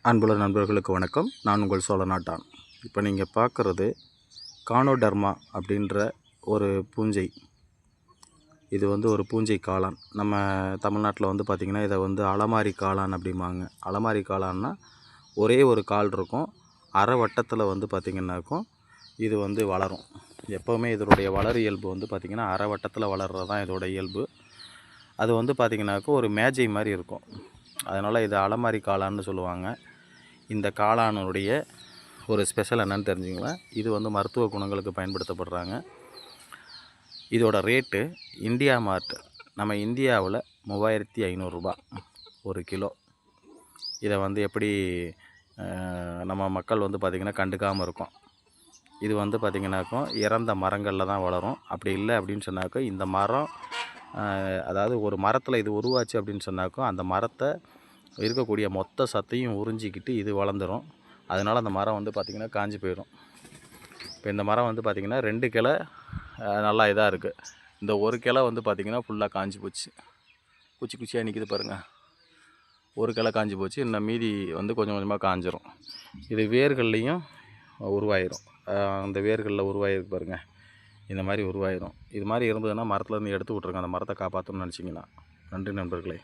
அன்புள்ள நண்பர்களுக்கு வணக்கம். நான் உங்கள் சோழநாட்டான். இப்போ நீங்கள் பார்க்குறது கானோடர்மா அப்படின்ற ஒரு பூஞ்சை. இது ஒரு பூஞ்சை காளான். நம்ம தமிழ்நாட்டில் பார்த்திங்கன்னா இதை அலமாரி காளான் அப்படிம்பாங்க. அலமாரி காளான்னா ஒரே ஒரு கால் இருக்கும். அரை வட்டத்தில் பார்த்திங்கன்னாக்கும் இது வளரும். எப்போவுமே இதனுடைய வளர் இயல்பு பார்த்திங்கன்னா அரை வட்டத்தில் வளர்கிறது தான் இதோட இயல்பு. அது பார்த்திங்கனாக்கும் ஒரு மேஜை மாதிரி இருக்கும். அதனால் இது அலமாரி காளான்னு சொல்லுவாங்க. இந்த காளானுடைய ஒரு ஸ்பெஷல் என்னன்னு தெரிஞ்சுங்களேன். இது மருத்துவ குணங்களுக்கு பயன்படுத்தப்படுறாங்க. இதோட ரேட்டு இந்தியா மார்ட் நம்ம இந்தியாவில் 3500 ரூபா ஒரு கிலோ. இதை எப்படி நம்ம மக்கள் பார்த்திங்கன்னா கண்டுக்காமல் இருக்கும். இது பார்த்திங்கனாக்கும் இறந்த மரங்களில் தான் வளரும். அப்படி இல்லை அப்படின்னு சொன்னாக்கா இந்த மரம் அதாவது ஒரு மரத்தில் இது உருவாச்சு அப்படின்னு சொன்னாக்கும் அந்த மரத்தை இருக்கக்கூடிய மொத்த சத்தையும் உறிஞ்சிக்கிட்டு இது வளர்ந்துடும். அதனால் அந்த மரம் பார்த்திங்கன்னா காஞ்சி போயிடும். இப்போ இந்த மரம் பார்த்திங்கன்னா 2 கிளை நல்லா இதாக இருக்குது. இந்த ஒரு கிளை பார்த்திங்கன்னா ஃபுல்லாக காஞ்சி போச்சு. குச்சியாக நிற்கிது பாருங்கள். ஒரு கிளை காஞ்சி போச்சு. இன்னும் மீதி கொஞ்சம் கொஞ்சமாக காஞ்சிரும். இது வேர்கள்லேயும் உருவாயிரும். அந்த வேர்களில் உருவாயிருக்கு பாருங்கள். இந்த மாதிரி உருவாயிரும். இது மாதிரி இருந்ததுன்னா மரத்துலேருந்து எடுத்து விட்ருங்க. அந்த மரத்தை காப்பாற்றணும்னு நினச்சிங்கன்னா. நன்றி நண்பர்களே.